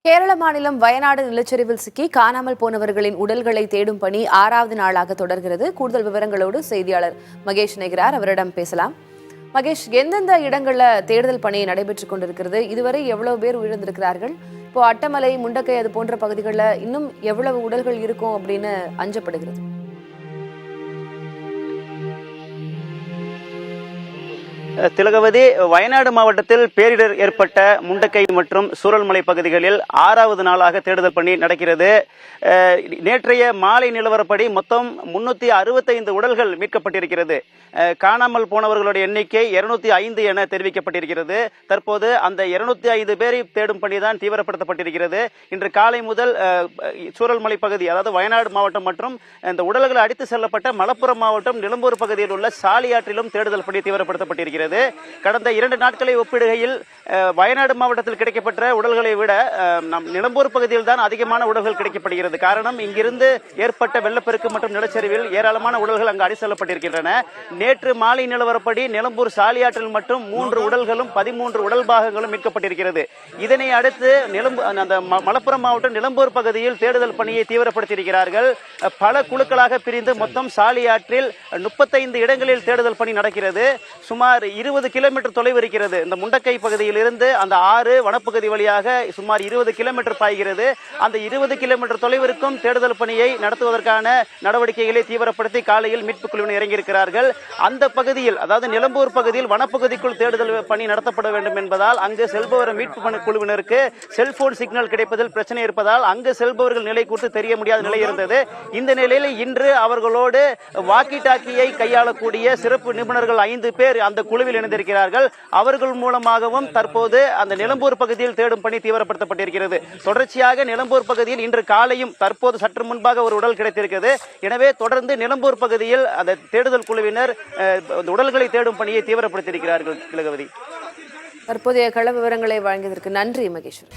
கேரள மாநிலம் வயநாடு நிலச்சரிவில் சிக்கி காணாமல் போனவர்களின் உடல்களை தேடும் பணி 6வது நாளாக தொடர்கிறது. கூடுதல் விவரங்களோடு செய்தியாளர் மகேஷ் இணைகிறார். அவரிடம் பேசலாம். மகேஷ், எந்தெந்த இடங்கள்ல தேடுதல் பணி நடைபெற்றுக் கொண்டிருக்கிறது? இதுவரை எவ்வளவு பேர் உயிரிழந்திருக்கிறார்கள்? இப்போ அட்டமலை, முண்டக்கை அது போன்ற பகுதிகளில் இன்னும் எவ்வளவு உடல்கள் இருக்கும் அப்படின்னு அஞ்சப்படுகிறது? திலகவதி, வயநாடு மாவட்டத்தில் பேரிடர் ஏற்பட்ட முண்டக்கை மற்றும் சூரல்மலை பகுதிகளில் 6வது நாளாக தேடுதல் பணி நடக்கிறது. நேற்றைய மாலை நிலவரப்படி மொத்தம் 365 உடல்கள் மீட்கப்பட்டிருக்கிறது. காணாமல் போனவர்களுடைய எண்ணிக்கை 205 என தெரிவிக்கப்பட்டிருக்கிறது. தற்போது அந்த 205 பேரை தேடும் பணிதான் தீவிரப்படுத்தப்பட்டிருக்கிறது. இன்று காலை முதல் சூரல்மலை பகுதி, அதாவது வயநாடு மாவட்டம் மற்றும் இந்த உடல்கள் அடித்து செல்லப்பட்ட மலப்புரம் மாவட்டம் நிலம்பூர் பகுதியில் உள்ள சாலியாற்றிலும் தேடுதல் பணி தீவிரப்படுத்தப்பட்டிருக்கிறது. கடந்த 2 நாட்களை ஒப்பிடுகையில் வயநாடு மாவட்டத்தில் கிடைக்கப்பட்ட உடல்களை விட நிலம்பூர் பகுதியில் தான் அதிகமான உடல்கள் கிடைக்கப்படுகிறது. காரணம், இங்கிருந்து ஏற்பட்ட வெள்ளப்பெருக்கு மற்றும் நிலச்சரிவில் ஏராளமான உடல்கள் அங்கு அடி செல்லப்பட்டிருக்கின்றன. நேற்று மாலை நிலவரப்படி நிலம்பூர் சாலியாற்றில் மட்டும் 3 உடல்களும் 13 உடல் பாகங்களும் மீட்கப்பட்டிருக்கிறது. இதனை அடுத்து அந்த மலப்புரம் மாவட்டம் நிலம்பூர் பகுதியில் தேடுதல் பணியை தீவிரப்படுத்தியிருக்கிறார்கள். பல குழுக்களாக பிரிந்து மொத்தம் சாலியாற்றில் 35 இடங்களில் தேடுதல் பணி நடக்கிறது. சுமார் 20 கிலோமீட்டர் தொலைவு இருக்கிறது. இந்த முண்டக்கை பகுதியில் இருந்து அந்த ஆறு வனப்பகுதி வழியாக சுமார் 20 கிலோமீட்டர் பாய்கிறது. அந்த 20 கிலோமீட்டர் தொலைவிற்கும் தேடுதல் பணியை நடத்துவதற்கான நடவடிக்கைகளை தீவிரப்படுத்தி காலையில் மீட்பு குழுவினர் இறங்கியிருக்கிறார்கள். அந்த பகுதியில், அதாவது நிலம்பூர் பகுதியில் வனப்பகுதிக்குள் தேடுதல் பணி நடத்தப்பட வேண்டும் என்பதால் அங்கு செல்பவர் மீட்பு குழுவினருக்கு செல்போன் சிக்னல் கிடைப்பதில் பிரச்சனை இருப்பதால் அங்கு செல்பவர்கள் நிலை குறித்து தெரிய முடியாத நிலை இருந்தது. இந்த நிலையில் இன்று அவர்களோடு வாக்கி டாக்கியை கையாளக்கூடிய சிறப்பு நிபுணர்கள் 5 பேர் அந்த குழுவில் இணைந்திருக்கிறார்கள். அவர்கள் மூலமாகவும் தற்போது அந்த நிலம்பூர் பகுதியில் தேடும் பணி தீவிரப்படுத்தப்பட்டிருக்கிறது. தொடர்ச்சியாக நிலம்பூர் பகுதியில் இன்று காலையும் தற்போது சற்று முன்பாக ஒரு உடல் கிடைத்திருக்கிறது. எனவே தொடர்ந்து நிலம்பூர் பகுதியில் அந்த தேடுதல் குழுவினர் உடல்களை தேடும் பணியை தீவிரப்படுத்தியிருக்கிறார்கள். திலகவதி, தற்போதைய கள விவரங்களை வழங்கியதற்கு நன்றி மகேஸ்வரி.